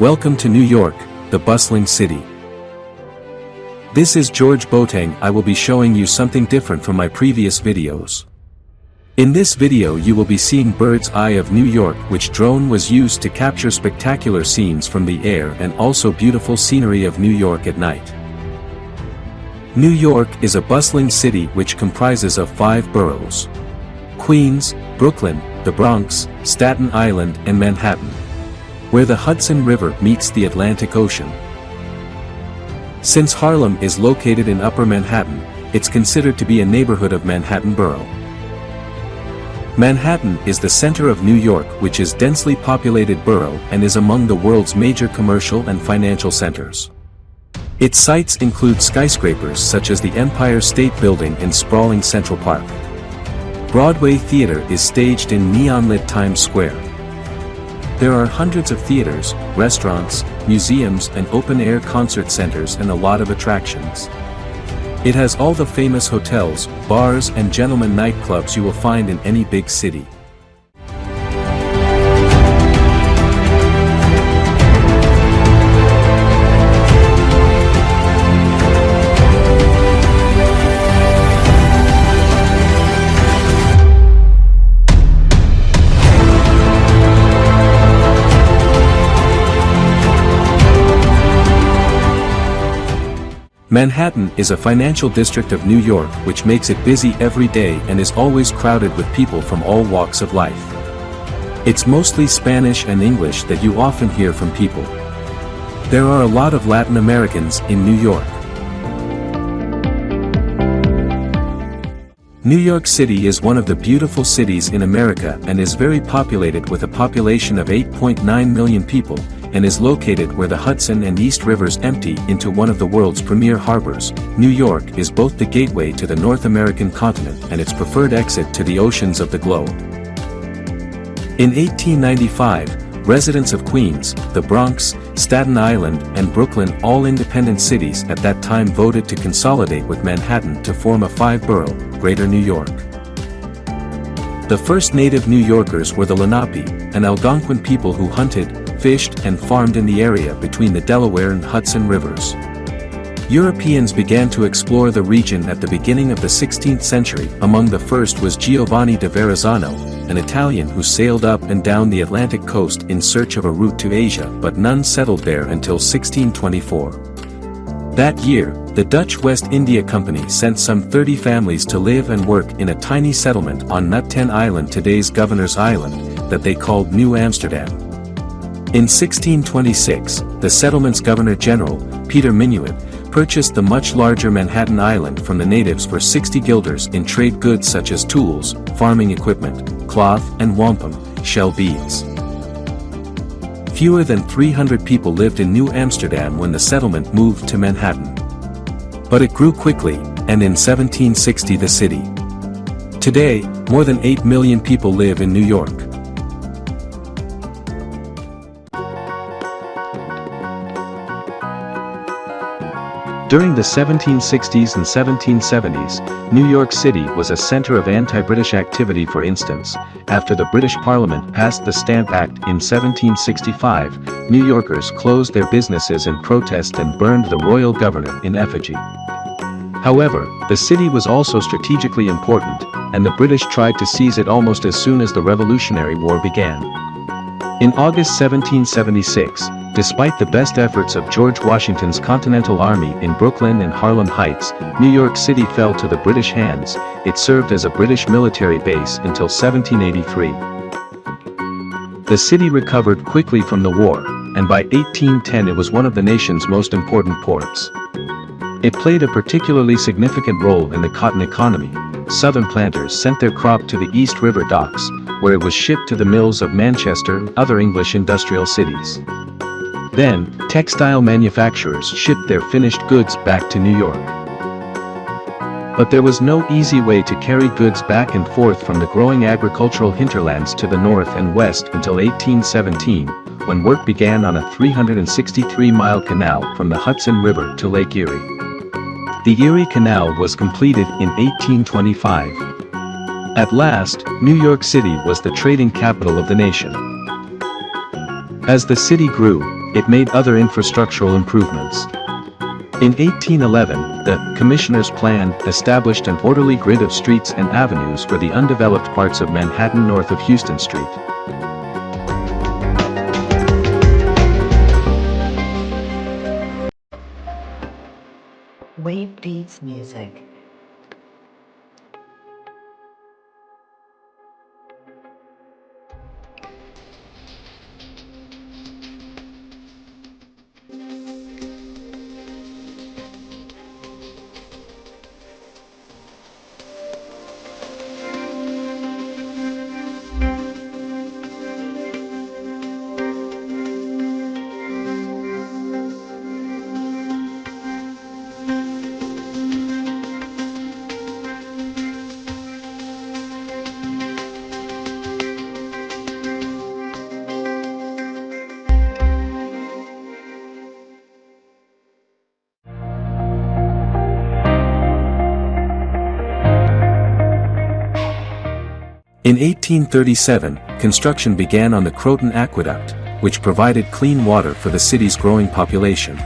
Welcome to New York, the bustling city. This is George Boateng. I will be showing you something different from my previous videos. In this video you will be seeing bird's eye of New York, which drone was used to capture spectacular scenes from the air and also beautiful scenery of New York at night. New York is a bustling city which comprises of 5 boroughs: Queens, Brooklyn, the Bronx, Staten Island and Manhattan, where the Hudson River meets the Atlantic Ocean. Since Harlem is located in Upper Manhattan, it's considered to be a neighborhood of Manhattan Borough. Manhattan is the center of New York, which is densely populated borough and is among the world's major commercial and financial centers. Its sites include skyscrapers such as the Empire State Building and sprawling Central Park. Broadway Theater is staged in neon-lit Times Square. There are hundreds of theaters, restaurants, museums and open-air concert centers and a lot of attractions. It has all the famous hotels, bars and gentlemen nightclubs you will find in any big city. Manhattan is a financial district of New York which makes it busy every day and is always crowded with people from all walks of life. It's mostly Spanish and English that you often hear from people. There are a lot of Latin Americans in New York. New York City is one of the beautiful cities in America and is very populated with a population of 8.9 million people, and is located where the Hudson and East Rivers empty into one of the world's premier harbors. New York is both the gateway to the North American continent and its preferred exit to the oceans of the globe. In 1895, residents of Queens, the Bronx, Staten Island and Brooklyn, all independent cities at that time, voted to consolidate with Manhattan to form a 5-borough, Greater New York. The first native New Yorkers were the Lenape, an Algonquin people who hunted, fished and farmed in the area between the Delaware and Hudson rivers. Europeans began to explore the region at the beginning of the 16th century. Among the first was Giovanni da Verrazzano, an Italian who sailed up and down the Atlantic coast in search of a route to Asia, but none settled there until 1624. That year, the Dutch West India Company sent some 30 families to live and work in a tiny settlement on Nut-Ten Island, today's Governor's Island, that they called New Amsterdam. In 1626, the settlement's Governor-General, Peter Minuit, purchased the much larger Manhattan Island from the natives for 60 guilders in trade goods such as tools, farming equipment, cloth and wampum, shell beads. Fewer than 300 people lived in New Amsterdam when the settlement moved to Manhattan. But it grew quickly, and in 1760 the city. Today, more than 8 million people live in New York. During the 1760s and 1770s, New York City was a center of anti-British activity. For instance, after the British Parliament passed the Stamp Act in 1765, New Yorkers closed their businesses in protest and burned the royal governor in effigy. However, the city was also strategically important, and the British tried to seize it almost as soon as the Revolutionary War began. In August 1776, despite the best efforts of George Washington's Continental Army in Brooklyn and Harlem Heights, New York City fell to the British hands. It served as a British military base until 1783. The city recovered quickly from the war, and by 1810 it was one of the nation's most important ports. It played a particularly significant role in the cotton economy. Southern planters sent their crop to the East River docks, where it was shipped to the mills of Manchester and other English industrial cities. Then, textile manufacturers shipped their finished goods back to New York. But there was no easy way to carry goods back and forth from the growing agricultural hinterlands to the north and west until 1817, when work began on a 363-mile canal from the Hudson River to Lake Erie. The Erie Canal was completed in 1825. At last, New York City was the trading capital of the nation. As the city grew, it made other infrastructural improvements. In 1811, the Commissioner's Plan established an orderly grid of streets and avenues for the undeveloped parts of Manhattan north of Houston Street. Wave Beats Music. In 1837, construction began on the Croton Aqueduct, which provided clean water for the city's growing population.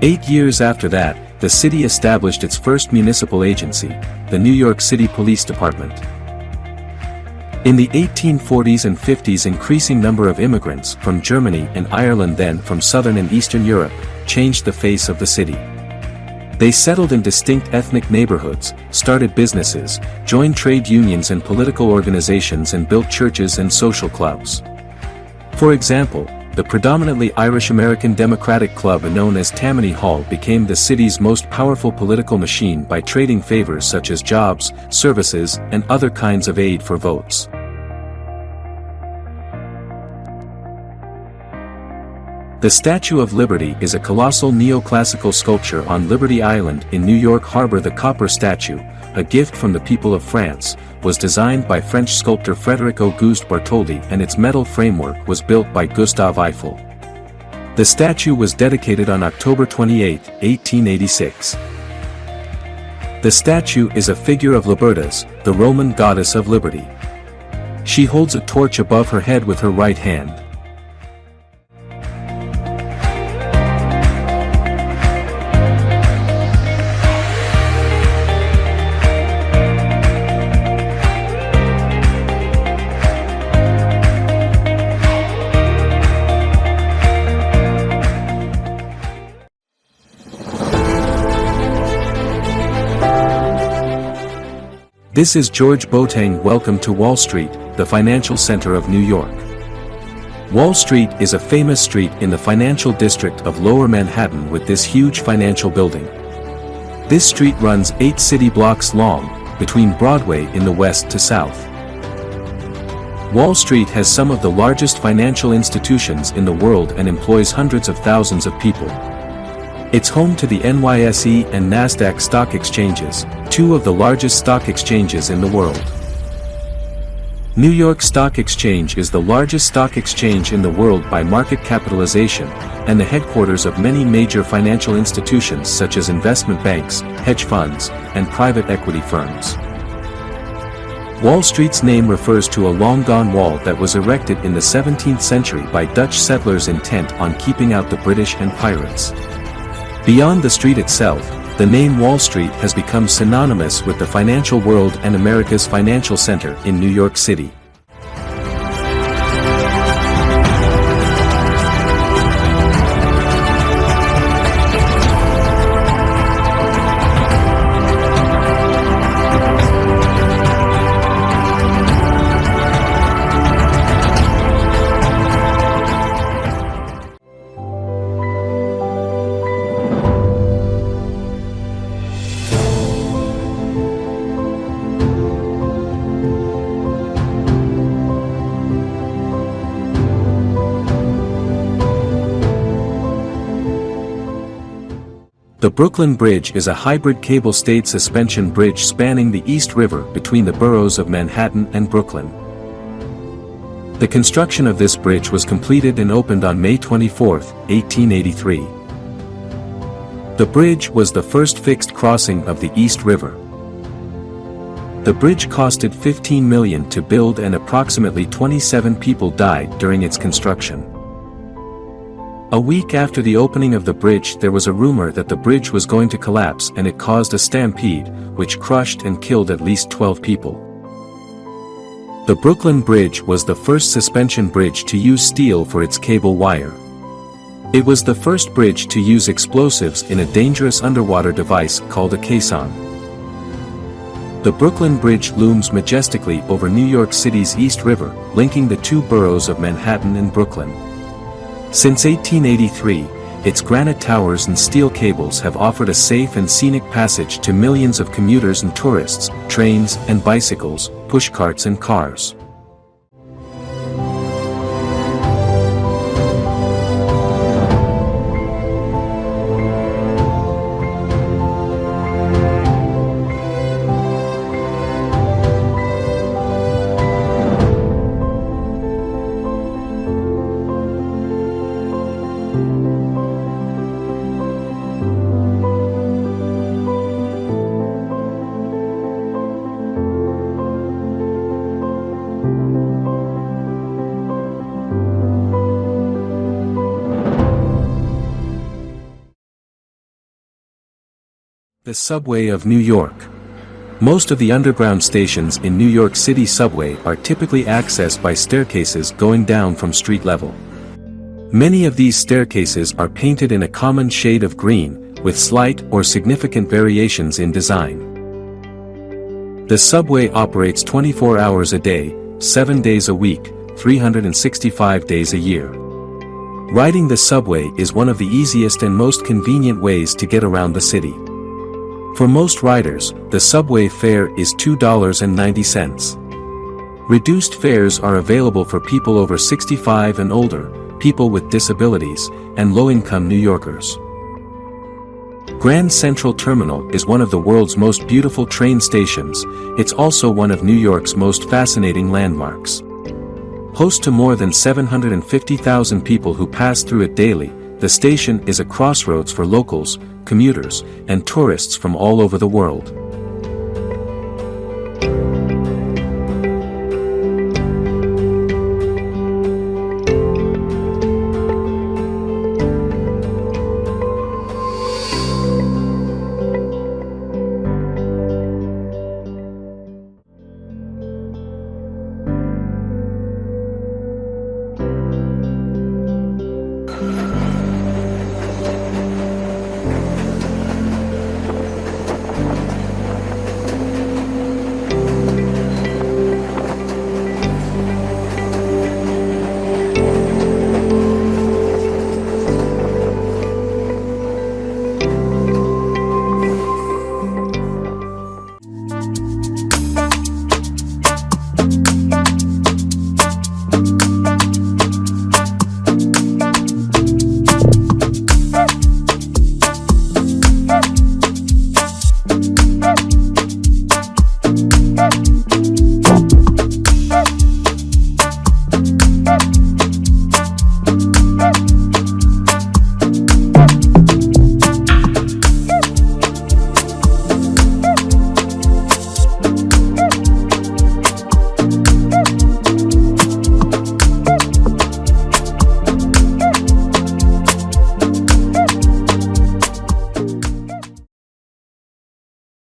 8 years after that, the city established its first municipal agency, the New York City Police Department. In the 1840s and 50s, increasing number of immigrants from Germany and Ireland, then from Southern and Eastern Europe, changed the face of the city. They settled in distinct ethnic neighborhoods, started businesses, joined trade unions and political organizations, and built churches and social clubs. For example, the predominantly Irish-American Democratic Club known as Tammany Hall became the city's most powerful political machine by trading favors such as jobs, services, and other kinds of aid for votes. The Statue of Liberty is a colossal neoclassical sculpture on Liberty Island in New York Harbor. The copper statue, a gift from the people of France, was designed by French sculptor Frédéric Auguste Bartholdi, and its metal framework was built by Gustave Eiffel. The statue was dedicated on October 28, 1886. The statue is a figure of Libertas, the Roman goddess of liberty. She holds a torch above her head with her right hand. This is George Boateng. Welcome to Wall Street, the financial center of New York. Wall Street is a famous street in the financial district of Lower Manhattan with this huge financial building. This street runs 8 city blocks long, between Broadway in the west to south. Wall Street has some of the largest financial institutions in the world and employs hundreds of thousands of people. It's home to the NYSE and Nasdaq stock exchanges, 2 of the largest stock exchanges in the world. New York Stock Exchange is the largest stock exchange in the world by market capitalization, and the headquarters of many major financial institutions such as investment banks, hedge funds, and private equity firms. Wall Street's name refers to a long-gone wall that was erected in the 17th century by Dutch settlers intent on keeping out the British and pirates. Beyond the street itself, the name Wall Street has become synonymous with the financial world and America's financial center in New York City. The Brooklyn Bridge is a hybrid cable-stayed suspension bridge spanning the East River between the boroughs of Manhattan and Brooklyn. The construction of this bridge was completed and opened on May 24, 1883. The bridge was the first fixed crossing of the East River. The bridge costed $15 million to build and approximately 27 people died during its construction. A week after the opening of the bridge, there was a rumor that the bridge was going to collapse, and it caused a stampede, which crushed and killed at least 12 people. The Brooklyn Bridge was the first suspension bridge to use steel for its cable wire. It was the first bridge to use explosives in a dangerous underwater device called a caisson. The Brooklyn Bridge looms majestically over New York City's East River, linking the two boroughs of Manhattan and Brooklyn. Since 1883, its granite towers and steel cables have offered a safe and scenic passage to millions of commuters and tourists, trains and bicycles, pushcarts and cars. The subway of New York. Most of the underground stations in New York City subway are typically accessed by staircases going down from street level. Many of these staircases are painted in a common shade of green, with slight or significant variations in design. The subway operates 24 hours a day, 7 days a week, 365 days a year. Riding the subway is one of the easiest and most convenient ways to get around the city. For most riders, the subway fare is $2.90. Reduced fares are available for people over 65 and older, people with disabilities, and low-income New Yorkers. Grand Central Terminal is one of the world's most beautiful train stations. It's also one of New York's most fascinating landmarks. Host to more than 750,000 people who pass through it daily, the station is a crossroads for locals, commuters, and tourists from all over the world.